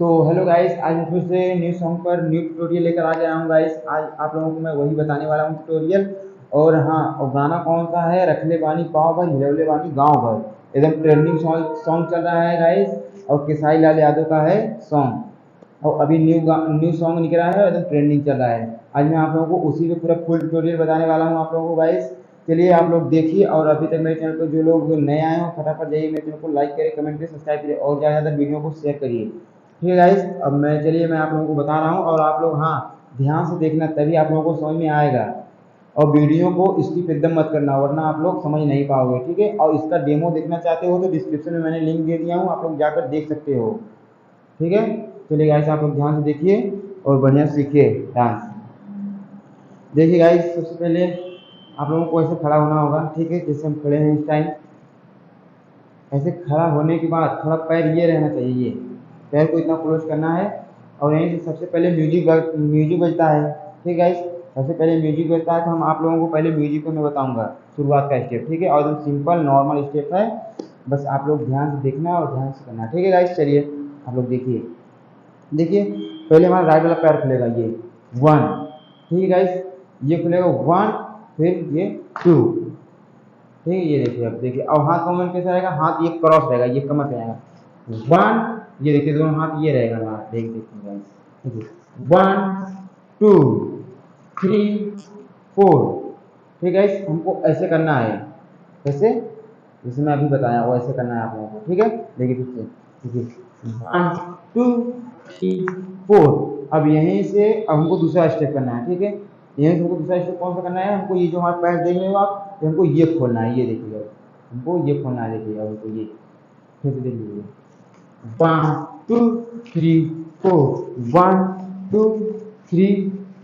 तो hello guys, आज मैं फिर से न्यू सॉन्ग पर न्यू ट्यूटोरियल लेकर आ गया हूँ गाइस। आज आप लोगों को मैं वही बताने वाला हूँ ट्यूटोरियल। और हाँ, और गाना कौन सा है? रखले बानी पाव भर हिलौले बानी गाँव भर, एकदम ट्रेंडिंग सॉन्ग सॉन्ग चल रहा है गाइस। और केसारी लाल यादव का है सॉन्ग, और अभी न्यू सॉन्ग निकला है, एकदम ट्रेंडिंग चल रहा है। आज मैं आप लोगों को उसी पे पूरा फुल ट्यूटोरियल बताने वाला हूँ आप लोगों को गाइस। चलिए आप लोग देखिए, और अभी तक मेरे चैनल पर जो लोग नए आए हो फटाफट जाइए मेरे चैनल को लाइक करें, कमेंट करें, सब्सक्राइब करें और ज़्यादा से ज़्यादा वीडियो को शेयर करिए। ठीक है गाइस, अब मैं आप लोगों को बता रहा हूँ, और आप लोग हाँ ध्यान से देखना, तभी आप लोगों को समझ में आएगा। और वीडियो को स्किप एकदम मत करना, वरना आप लोग समझ नहीं पाओगे। ठीक है, और इसका डेमो देखना चाहते हो तो डिस्क्रिप्शन में मैंने लिंक दे दिया हूँ, आप लोग जाकर देख सकते हो। ठीक है, चलिए गाइस आप लोग ध्यान से देखिए और बढ़िया सीखिए डांस। देखिए गाइस, सबसे पहले आप लोगों को ऐसे खड़ा होना होगा। ठीक है, जैसे हम खड़े हैं इस टाइम, ऐसे खड़ा होने के बाद थोड़ा पैर ये रहना चाहिए, पैर को इतना क्लोज करना है। और यहीं से सबसे पहले म्यूजिक बजता है। ठीक है गाइस, सबसे पहले म्यूजिक बजता है, तो हम आप लोगों को पहले म्यूजिक को मैं बताऊंगा शुरुआत का स्टेप। ठीक है, और एकदम सिंपल नॉर्मल स्टेप है, बस आप लोग ध्यान से देखना और ध्यान से करना। ठीक है गाइस, चलिए आप लोग देखिए। देखिए, पहले हमारा राइट वाला पैर खुलेगा, ये वन। ठीक है गाइस, ये खुलेगा वन, फिर ये टू। ठीक है, ये देखिए, अब देखिए, और हाथ का मूवमेंट कैसा रहेगा? हाथ ये क्रॉस रहेगा, ये कमर पे आएगा वन। ये देखिए, दोनों हाथ ये रहेगा हमारा। देखिए गाइस, देखिए वन टू थ्री फोर। ठीक है गाइस, हमको ऐसे करना है, कैसे? जैसे मैं अभी बताया वो ऐसे करना है आप लोगों को। ठीक है, देखिए फिर से, देखिए वन टू थ्री फोर। अब यहीं से अब हमको दूसरा स्टेप करना है। ठीक है, यहीं से हमको दूसरा स्टेप कौन सा करना है? हमको ये जो हमारा पैर देख रहे हो आप, तो हमको ये खोलना है। ये देखिए, हमको ये खोलना है। देखिए अब हमको ये फिर से देख लीजिए, one two three four, one two three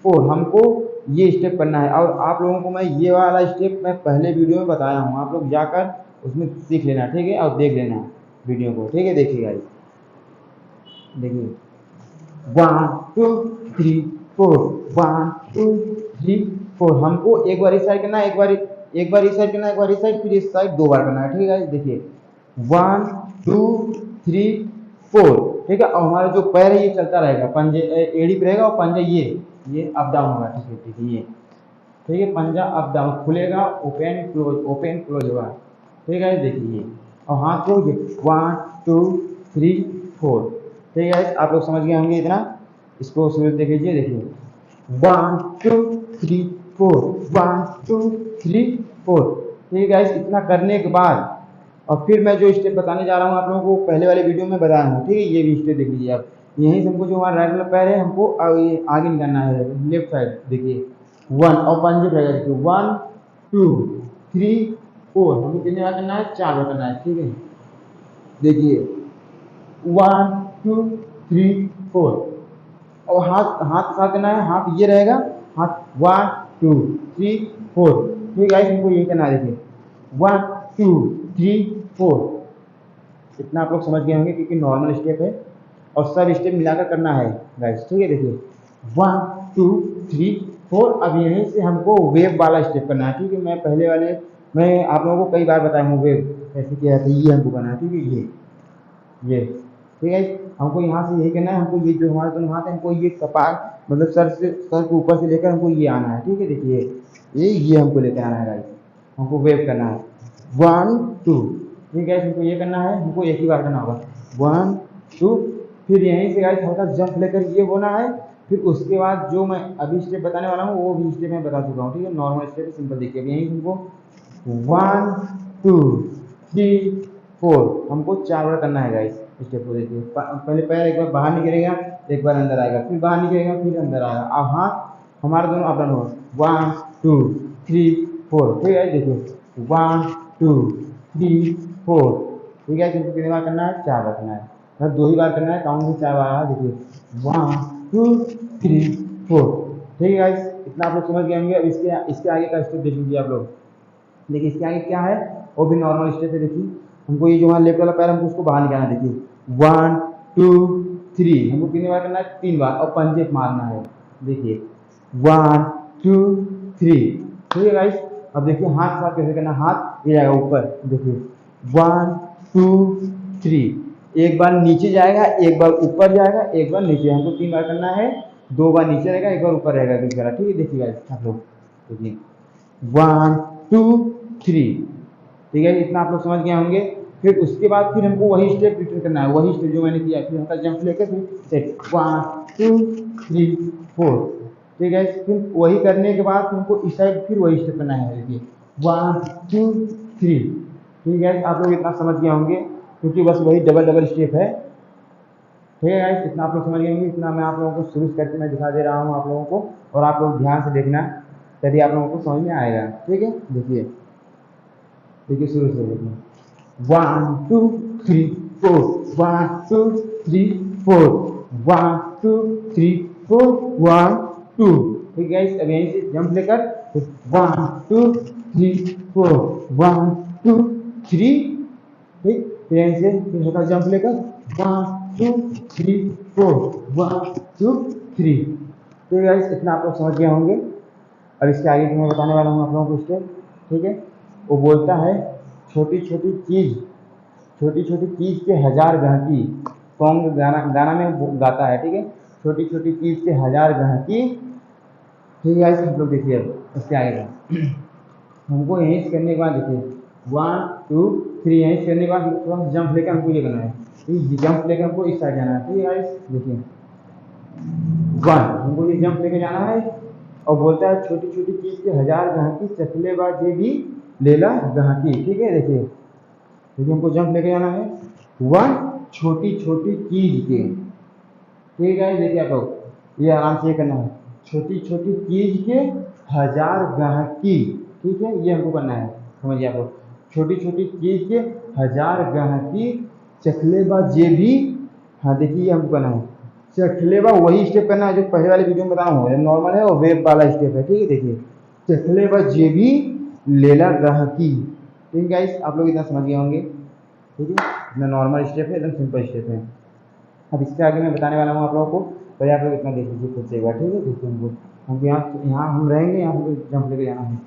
four. हमको ये स्टेप करना है। और आप लोगों को मैं ये वाला स्टेप मैं पहले वीडियो में बताया हूँ, आप लोग जाकर उसमें सीख लेना। ठीक है, और देख लेना वीडियो को। ठीक है, देखिएगा, देखिए one two three four, one two three four. हमको एक बार इस साइड करना है, एक बार इस साइड करना है, एक बार इस साइड, फिर इस साइड दो बार करना है। ठीक है, देखिए वन टू थ्री फोर। ठीक है, और हमारा जो पैर है ये चलता रहेगा, पंजे एड़ी पे रहेगा, और पंजा ये अप डाउन होगा। ठीक है, ठीक है, ये ठीक है, पंजा अप डाउन खुलेगा, ओपन क्लोज होगा। ठीक है, देखिए ये, और हाथ को ये वन टू थ्री फोर। ठीक है, आप लोग समझ गए होंगे इतना। इसको शुरू देख लीजिए, देखिए one two three four, one two three four. ठीक है, इतना करने के बाद और फिर मैं जो स्टेप बताने जा रहा हूँ आप लोगों को, पहले वाले वीडियो में बताया हूँ। ठीक है, ये भी स्टेप देख लीजिए आप। यहीं से हमको जो हमारा राइट वाला पैर है हमको आगे निकालना है, लेफ्ट साइड। देखिए वन, और पंजे रहेगा, देखिए वन टू थ्री फोर। हमको कितने बार करना है? चार बार करना है। ठीक है, देखिए वन टू थ्री फोर। और हाथ हाथ के साथ करना है, हाथ ये रहेगा, हाथ वन टू थ्री फोर। ठीक है, हमको ये करना है। देखिए वन टू थ्री फोर। इतना आप लोग समझ गए होंगे, क्योंकि नॉर्मल स्टेप है और सब स्टेप मिलाकर करना है गाइस। ठीक है, देखिए वन टू थ्री फोर। अब यहीं से हमको वेव वाला स्टेप करना है। ठीक है, मैं पहले वाले मैं आप लोगों को कई बार बताया हूँ वेव कैसे किया है, तो ये हमको करना है। ठीक है, ये ठीक है, हमको यहाँ से यही करना है। हमको ये जो हमारे दोनों हाथ है, हमको ये कपार मतलब सर के ऊपर से लेकर हमको ये आना है। ठीक है, देखिए ये हमको लेकर आना है गाइस, हमको वेव करना है वन टू। ठीक है, हमको ये करना है, हमको एक ही बार करना होगा वन टू। फिर यहीं से गाइस हल्का जंप लेकर ये होना है। फिर उसके बाद जो मैं अभी स्टेप बताने वाला हूँ वो भी स्टेप मैं बता चुका हूँ। ठीक है, नॉर्मल स्टेप है, सिंपल। देखिए यहीं हमको वन टू थ्री फोर, हमको चार बार करना है गाइस। स्टेप को देखिए, पहले पैर एक बार बाहर निकलेगा, एक बार अंदर आएगा, फिर बाहर निकलेगा, फिर अंदर आएगा। अब हाथ हमारे दोनों अप डाउन होगा, वन टू थ्री फोर। ठीक है, देखिए वन टू थ्री फोर। ठीक है, कितनी बार करना है? चार बार करना है, मतलब दो ही बार करना है, काउंट से चार बार आया। देखिए वन टू थ्री फोर। ठीक है गाइस, इतना आप लोग समझ गए होंगे। अब इसके आगे का स्टेप देख लीजिए आप लोग। देखिए इसके आगे क्या है, वो भी नॉर्मल स्टेप है। देखिए हमको ये जो हमारा लेफ्ट वाला पैर हमको उसको बाहर निकालना है। देखिए वन टू थ्री, हमको कितनी बार करना है? तीन बार, और पंजे मारना है। देखिए वन टू थ्री। ठीक है गाइस, अब देखिए हाथ साथ कैसे करना, हाथ ये जाएगा ऊपर। देखिए वन टू थ्री। एक बार नीचे जाएगा, एक बार ऊपर जाएगा, एक बार नीचे। हमको 3 बार करना है, 2 बार नीचे रहेगा, एक बार ऊपर रहेगा कुछ करा। ठीक है, देखिए गाइस आप लोग देखिए 1 2 3। ठीक है, इतना आप लोग समझ गए होंगे। फिर उसके बाद फिर हमको वही स्टेप रिपीट करना है, वही स्टेप जो मैंने किया। फिर हमका जंप लेकर फिर सेट 1 2 3 4। ठीक है, फिर वही करने के बाद हमको इस साइड फिर वही स्टेप करना है। देखिए 1 2 3। ठीक है, आप लोग इतना समझ गए होंगे, क्योंकि बस वही डबल डबल स्टेप है। ठीक है गाइस, इतना आप लोग समझ गए होंगे। इतना मैं आप लोगों को शुरू करके मैं दिखा दे रहा हूँ आप लोगों को, और आप लोग ध्यान से देखना, तभी आप लोगों को समझ में आएगा। ठीक है, देखिए देखिए शुरू से देखिए 1 2 3 4 1 2 3 4 1 2 3 4 1 2। ठीक है गाइस, अब यहीं से जंप लेकर 1 2 3 4 1 2 3। ठीक, फिर यहीं से फिर हल्का जंप लेकर 1 2 3 4 1 2 3। तो गाइस इतना आप लोग समझ गए होंगे। अब इसके आगे मैं बताने वाला हूँ आप लोगों को स्टेप। ठीक है, वो बोलता है छोटी छोटी चीज, छोटी छोटी चीज के हजार गहकी। सॉन्ग गाना गाना में गाता है। ठीक है, छोटी छोटी चीज के हजार गहकी। ठीक है गाइस, हम लोग देखिए अब इसके आगे का हमको यहीं से करने के बाद देखिए 1 2 3 यहीं से करने के बाद थोड़ा सा जंप लेकर हमको ये करना है। ठीक, जंप लेकर हमको इस साइड जाना है। ठीक है गाइस, देखिए 1 हमको ये जंप लेकर जाना है, और बोलता है छोटी छोटी चीज के हजार गहकी, चकले बाजे भी लेला गहकी। ठीक है, देखिए देखिए हमको जंप लेके जाना है 1 छोटी छोटी चीज के। ठीक है, देखिए आप लोग ये आराम से ये करना है, छोटी छोटी चीज के हजार गहकी। ठीक है, ये हमको करना है, समझिए आप लोग, छोटी छोटी चीज के हजार गहकी, चखलेबा जे भी। हाँ देखिए ये हमको करना है, चखलेबा वही स्टेप करना है जो पहले वाले वीडियो में बताया हूँ, नॉर्मल है और वेब वाला स्टेप है। ठीक है, देखिए चखलेबा जे भी लेला गहकी। ठीक है गाइस, आप लोग इतना समझ गए होंगे। ठीक है, इतना नॉर्मल स्टेप है, एकदम सिंपल स्टेप है। अब इसके आगे मैं बताने वाला हूँ आप लोगों को, पहले आप लोग इतना देख लीजिए खुद से एक बार। ठीक है, देखिए हमको यहाँ यहाँ हम रहेंगे, यहाँ हमको जंप लेके जाना है।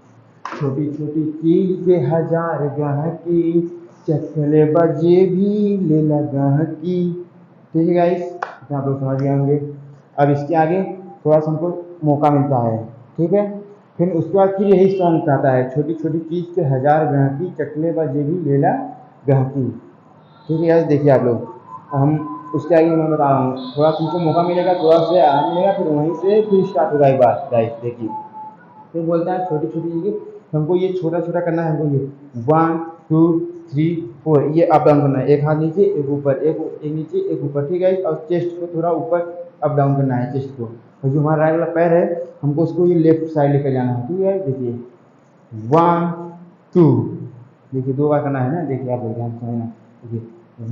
छोटी छोटी चीज के हजार गहकी, चखले बजे भी ले लगा की। ठीक है गाइस, इतना आप लोग समझ गए होंगे। अब इसके आगे थोड़ा सा हमको मौका मिलता है। ठीक है, फिर उसके बाद फिर यही सॉन्ग आता है, छोटी छोटी चीज के हजार गहकी, चकले बजे भी लेला गहकी। ठीक है गाइस, देखिए आप लोग हम उसके आगे मैं बता रहा हूँ, थोड़ा तुमको मौका मिलेगा, थोड़ा सा आराम मिलेगा, फिर वहीं से फिर स्टार्ट होगा एक बार। गाइस देखिए, फिर बोलता है छोटी छोटी चीज़ें, हमको ये छोटा छोटा करना है। हमको ये 1 2 3 4 ये अप डाउन करना है, एक हाथ नीचे एक ऊपर, एक नीचे एक ऊपर। ठीक है, और चेस्ट को थोड़ा ऊपर अप डाउन करना है, चेस्ट को। और जो हमारा राइट वाला पैर है हमको उसको ये लेफ्ट साइड लेकर जाना है। ठीक है, देखिए 1 2, देखिए 2 बार करना है ना, देखिए आप लोग ध्यान से समझना। देखिए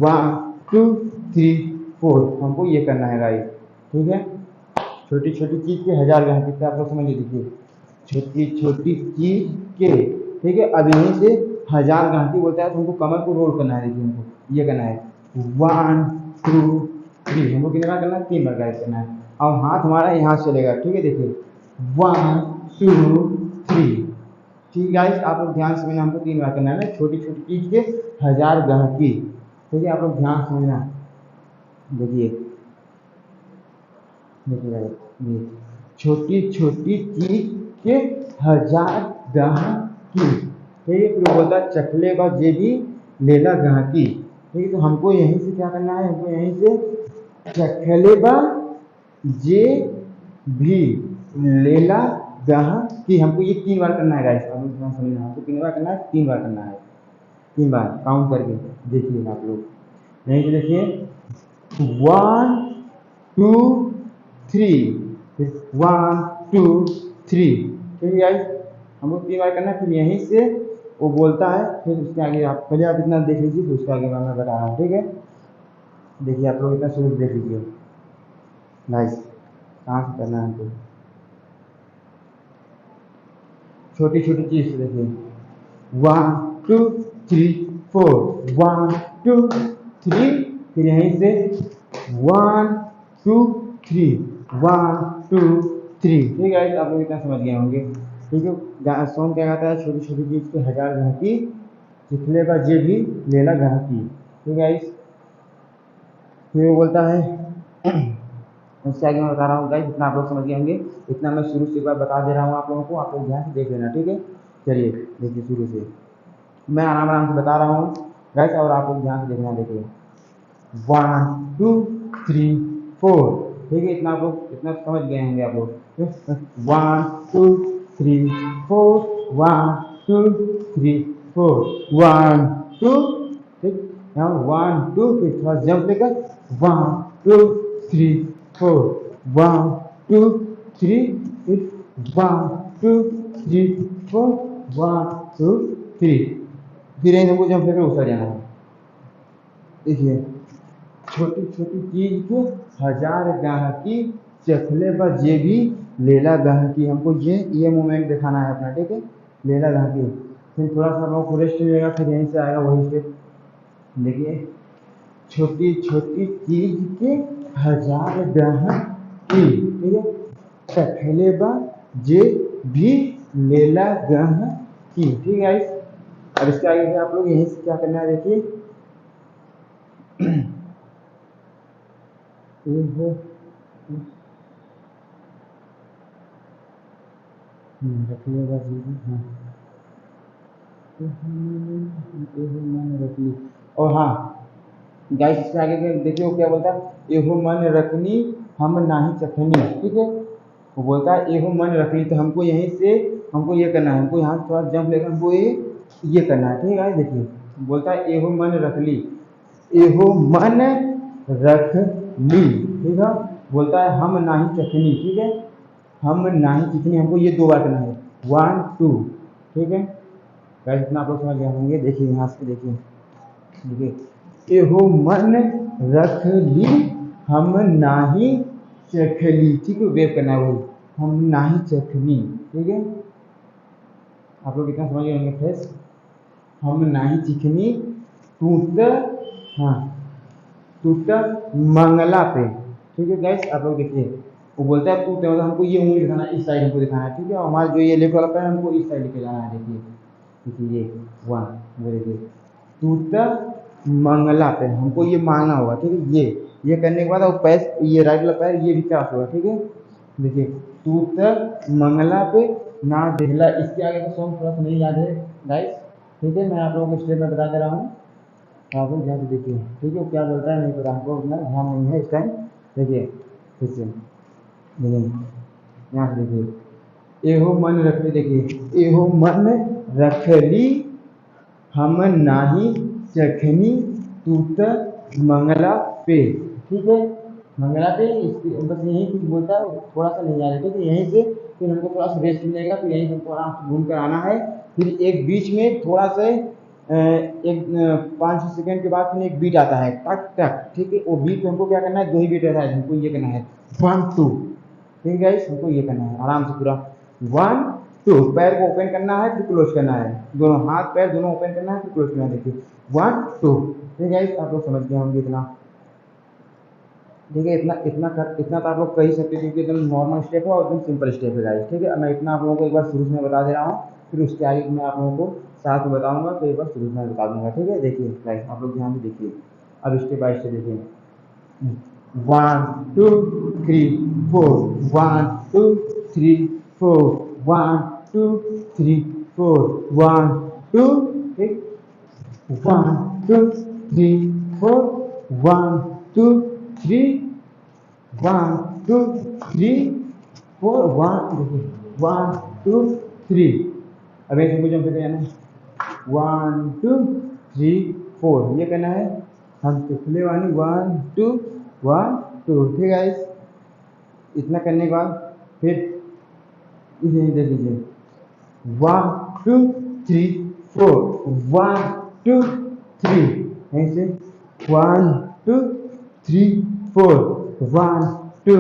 1 2 3 4 हमको ये करना है गाइस। ठीक है, छोटी छोटी चीज के हजार ग्रहण कितने आप लोग समझिए। देखिए छोटी छोटी चीज के। ठीक है, अब यहीं से हजार गांठी बोलता है, तो हमको कमर को रोल करना है। देखिए हमको ये करना है 1 2 3, हमको कितने बार करना है, 3 बार गाइस करना है। और हाथ हमारा यहाँ से चलेगा। ठीक है, देखिए 1 2 3। ठीक है गाइस, आप लोग ध्यान से समझना, हमको 3 बार करना है ना, छोटी छोटी चीज के हजार गहकी। ठीक है, आप लोग ध्यान समझना। देखिए देखिए ये छोटी छोटी चीज के हजार गहकी। ठीक है, फिर बोलता है चकले बा जे भी लेला गहकी। ठीक है, तो हमको यहीं से क्या करना है, हमको यहीं से चखले बा जे भी लेला गहकी, हमको ये 3 बार करना है गाइस। आप लोग ध्यान समझना, हमको कितनी बार करना है, 3 बार करना है। 3 बार काउंट करके देखिए आप लोग, यहीं से देखिए 1 2 3, फिर 1 2 3। ठीक है गाइस, हमको 3 बार करना है। फिर यहीं से वो बोलता है, फिर उसके आगे आप पहले आप इतना देख लीजिए, फिर उसके आगे मैं बता रहा हूँ। ठीक है, देखिए आप लोग इतना शुरू से देख लीजिए गाइस, कहाँ से करना है हमको, छोटी छोटी चीज से देखिए 1 2 3 4 1 2 3, फिर यहीं से 1 2 3 1 2 3। ठीक है, आप लोग इतना समझ गए होंगे। ठीक है, सॉन्ग क्या कहता है, छोटी छोटी चीज के हजार गहकी, चिखले का जे भी लेला गहकी। ठीक है, फिर वो बोलता है उससे आगे मैं बता रहा हूँ गाइस, जितना आप लोग समझ गए होंगे इतना मैं शुरू से एक बार बता दे रहा हूँ आप लोगों को, आप लोग ध्यान से देख लेना, ठीक है। चलिए देखिए शुरू से मैं आराम आराम से बता रहा हूँ गाइस, और आप लोग ध्यान से देखना। देखिए 1 2 3 4, ठीक है। इतना आप लोग इतना समझ गए होंगे आप लोग। 1 2 3 4, 1 2 3 4, 1 2, ठीक। यहाँ 1 2 फिर थोड़ा जंप लेकर 1 2 3 4, 1 2 3, फिर 1 2 3 4, 1 2 3, फिर यहीं हमको जंप लेकर उतर जाना है। देखिए छोटी छोटी चीज के हजार गाहकी चखले पर जे भी लेला गाहकी, हमको ये मूवमेंट दिखाना है अपना, ठीक है। लेला गाहकी, फिर थोड़ा सा लोग रेस्ट मिलेगा, फिर यहीं से आएगा वही स्टेप। देखिए छोटी छोटी चीज के हजार गाहकी, ठीक है। चखले पर जे भी लेला गाहकी, ठीक है। अब इसके आगे से आप लोग यहीं से क्या करना है, देखिए रखिएगा जी, हाँ रखनी। और हाँ गाइस इससे आगे के देखिए वो क्या बोलता है, एहो मन रखनी हम नाही चखनी, ठीक है। वो बोलता है एहो मन रखनी, तो हमको यहीं से हमको ये करना है, हमको यहाँ से थोड़ा जंप लेकर हमको ये करना है, ठीक है। देखिए बोलता है एहो मन रख ली, एहो मन रख ली, ठीक है। बोलता है हम नाही चखनी, ठीक है। हम नाही चखनी, हमको ये 2 बार करना है, 1 2, ठीक है। गाइस इतना आप लोग समझ गए होंगे। देखिए यहाँ से देखिए, देखिए एहो मन रख ली हम नाही चखली, ठीक है। वेव करना है वही, हम नाही चखनी, ठीक है। आप लोग इतना समझ गए होंगे फ्रेंड्स। हम नाही चिखनी टूट, हाँ टूट मंगला पे, ठीक है गाइस। आप लोग देखिए वो बोलता है टूट मतलब हमको ये उंगली दिखाना है, इस साइड हमको दिखाना है, ठीक है। और हमारा जो ये लेफ्ट वाला पैर हमको इस साइड लेके जाना है। देखिए ये 1, देखिए टूट मंगला पे हमको ये मांगना होगा, ठीक है। ये करने के बाद और पैर ये राइट वाला पैर ये भी क्रॉस होगा, ठीक है। देखिए टूट मंगला पे ना देखला, इसके आगे का सॉन्ग थोड़ा सा नहीं याद है गाइस, ठीक है। मैं आप लोगों को स्टेप में बता दे रहा हूँ, आप लोग ध्यान से देखिए, ठीक है। क्या बोलता है नहीं पता हमको, उतना ध्यान नहीं है इस टाइम। देखिए फिर से देखिए यहाँ से देखिए एहो मन रख ली, देखिए एहो मन रख ली हम नाही चखनी टूट मंगला पे, ठीक है। मंगला पे बस यही कुछ बोलता है, थोड़ा सा नहीं आ रहा है, ठीक है। यहीं से फिर हमको थोड़ा सा रेस्ट मिलेगा, फिर यहीं से हमको आराम से घूम कर आना है। फिर एक बीच में थोड़ा सा एक 5 सेकंड के बाद फिर एक बीट आता है टक टक, ठीक है। वो बीट हमको क्या करना है, 2 ही बीट रहता है, हमको ये करना है 1 2, ठीक है गाइस। हमको ये करना है आराम से पूरा 1 2, पैर को ओपन करना है फिर क्लोज करना है, दोनों हाथ पैर दोनों ओपन करना है फिर क्लोज करना है। देखिए 1 2, ठीक है गाइस। आप लोग समझ गए होंगे इतना, ठीक है। इतना तो आप लोग कह ही सकते हैं, क्योंकि एकदम नॉर्मल स्टेप है और एकदम सिंपल स्टेप है गाइस, ठीक है। मैं इतना आप लोगों को एक बार शुरू में बता दे रहा हूँ, फिर उसके आगे मैं आप लोगों को साथ में बताऊंगा, तो एक बार शुरू में बता दूंगा, ठीक है। देखिए गाइस आप लोग ध्यान से देखिए, अब स्टेप बाय स्टेप देखिए 1 2 3 4, 1 2 3 4, 1 2 3 4, 1 2, ठीक 1 2 3 4, 1 2 3, 1 2 3 4, 1 देखिए 1 2 3। अब एक मुझे जाना है 1 2 3 4, ये करना है हम पिछले वाली 1 2 1 2, ठीक है गाइस। इतना करने के बाद फिर इसे दे दीजिए 1 2 3 4, 1 2 3, ऐसे 1 2 3 4, 1 2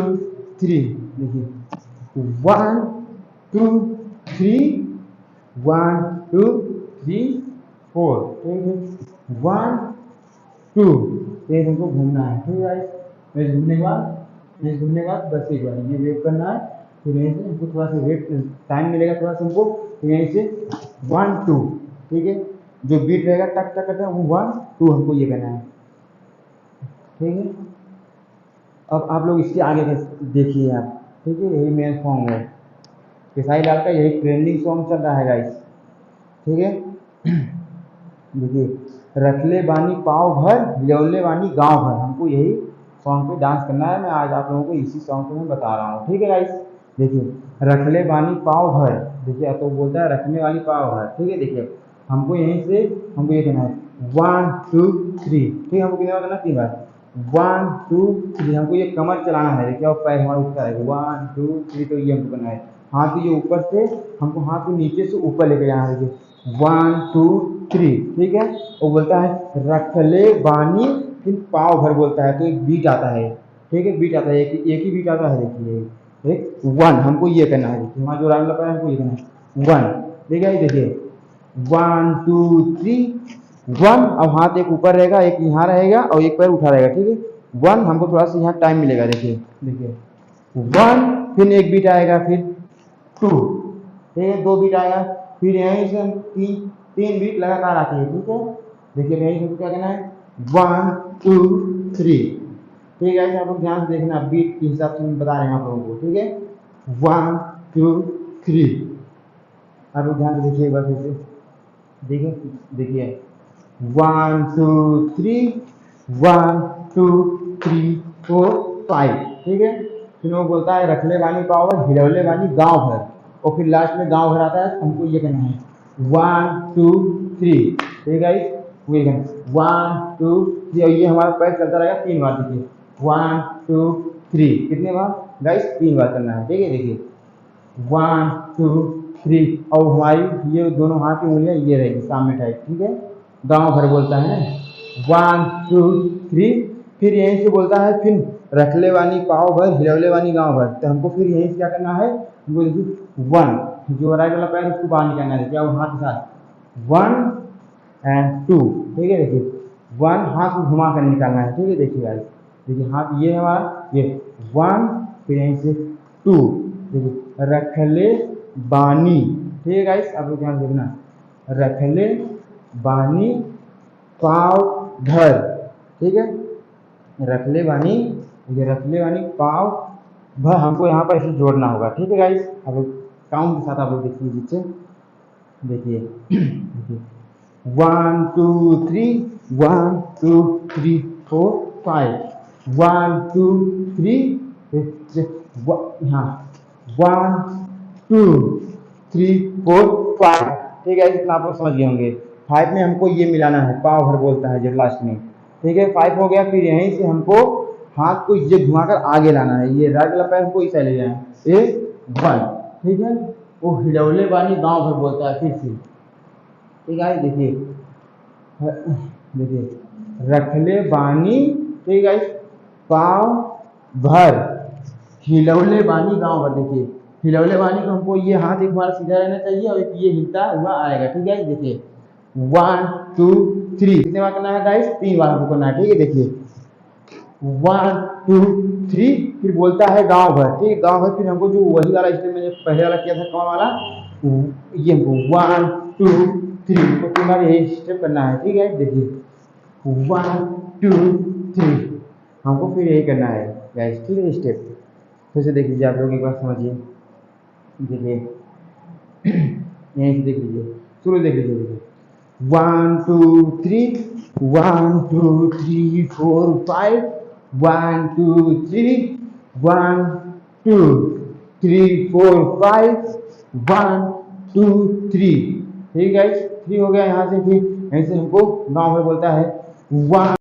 3, देखिए 1 2 3 1 2 3 4, ठीक है 1 2, ये हमको घूमना है, ठीक है गाइस। फिर घूमने के बाद बस एक बार ये वेव करना है, फिर यहीं से हमको थोड़ा सा वेट टाइम मिलेगा थोड़ा सा हमको, फिर यहीं से 1 2, ठीक है। जो बीट रहेगा टक टक करते हैं वो 1 2 हमको ये करना है, ठीक है। अब आप लोग इसके आगे देखिए आप, ठीक है, यही मेन सॉन्ग है खेसारी लाल का, यही ट्रेंडिंग सॉन्ग चल रहा है गाइस, ठीक है। देखिए, रखले बानी पाव भर हिलौले बानी गांव भर, हमको यही सॉन्ग पे डांस करना है। मैं आज आप लोगों को इसी सॉन्ग पे मैं बता रहा हूँ, ठीक है गाइस। देखिए, रखले बानी पाव भर, देखिए तो बोलता है रखने वाली पाव भर, ठीक है। देखिए, हमको यहीं से हमको ये कहना है 1 2 3, ठीक है। हमको कितने बार करना है? 3 बार। 1 2 3, हमको ये कमर चलाना है। देखिए, और पैर हमारा उठता है 1 2 3, तो ये हमको करना है। हाथ ये ऊपर से, हमको हाथ को नीचे से ऊपर लेके जाना है। देखिए 1 2 3, ठीक है। वो बोलता है रखले बानी, फिर पाव भर बोलता है, तो एक बीट आता है, ठीक है, बीट आता है, एक ही बीट आता है। देखिए एक 1, हमको ये करना है। देखिए हमारा जो राउंड लगा है हमको ये करना है 1, ठीक है। देखिए 1 2 3 1, अब हाथ एक ऊपर रहेगा, एक यहाँ रहेगा और एक पैर उठा रहेगा, ठीक है। 1, हमको थोड़ा सा यहाँ टाइम मिलेगा। देखिए देखिए 1, फिर एक बीट आएगा, फिर 2, ठीक है, 2 बीट आएगा, फिर यहीं से हम तीन बीट लगातार आती है, ठीक है। देखिए यहीं से क्या करना है 1 2 3, ठीक है। आप लोग ध्यान से देखना, बीट के हिसाब से हम बता रहे हैं आप लोगों को, ठीक है। 1 2 3, आप लोग ध्यान से देखिए एक बार फिर से, देखिए 1 2 3 1 2 3 4 5, ठीक है। फिर वो बोलता है रखले बानी पाव भर हिलौले बानी गांव भर, और फिर लास्ट में गांव भर आता है। हमको ये करना है 1 2 3, ठीक है। वो ये करना 1 2 3, और ये हमारा पैर चलता रहेगा 3 बार। देखिए 1 2 3, कितने बार गाइस? 3 बार करना है, ठीक है। देखिए 1 2 3, और हमारी ये दोनों हाथ की उंगलियां ये रहेगी सामने टाइप, ठीक है। गांव भर बोलता है ना 1 2 3, फिर यहीं से बोलता है फिर रखले वानी पाव भर हिलौले वानी गांव भर, तो हमको फिर यहीं से क्या करना है? हमको देखिए 1, जो राइट वाला पैर उसको बाहर निकालना है, क्या वो हाथ के साथ 1 एंड 2, ठीक है। देखिए 1 हाथ को घुमा कर निकालना है, ठीक है। देखिए गाइस, देखिए हाथ ये है हमारा, ये 1, फिर यहीं से 2, देखिए रखले बानी, ठीक है गाइस। आप लोग ध्यान देखना, रखले बानी पाव भर, ठीक है। रखले बानी, ये रखले बानी पाव भर, हमको यहाँ पर इसे जोड़ना होगा, ठीक है गाइस। आप लोग काउंट के साथ आप लोग देखिए नीचे, देखिए देखिए 1 2 3 1 2 3 4 5 1 2 3, हाँ 1 2 3 4 5, ठीक है। इतना आप लोग समझ गए होंगे। 5 में हमको ये मिलाना है, पाव भर बोलता है जब लास्ट में, ठीक है। 5 हो गया, फिर यहीं से हमको हाथ को ये घुमाकर आगे लाना है, ये राइट वाला पैर हमको इस साइड ले जाना है 1, ठीक है। वो हिलौले बानी गांव भर बोलता है फिर से, ठीक है। देखिए देखिए रखले बानी, ठीक है, पाव भर हिलौले बानी गांव भर। देखिए हिलौले बानी को हमको ये हाथ एक बार सीधा रहना चाहिए और एक ये हिलता हुआ आएगा, ठीक है। देखिए 1 2 3, कितने बार करना है गाइस? 3 बार हमको करना है, ठीक है। देखिए 1 2 3, फिर बोलता है गांव भर, ठीक है। गांव भर, फिर हमको जो वही वाला स्टेप मैंने पहले वाला किया था कौन वाला, ये हमको 1 2 3 को 3 बार यही स्टेप करना है, ठीक है। देखिए 1 2 3, हमको फिर यही करना है गाइस, ठीक है। स्टेप फिर से देख लीजिए आप लोग एक बार समझिए, देखिए यहीं से देख लीजिए, शुरू देख लीजिए। देखिए 1 2 3 1 2 3 4 5 1 2 3 1 2 3 4 5 1 2 3, ठीक है। 3 हो गया यहाँ से, फिर यहीं से हमको गाँव में बोलता है 1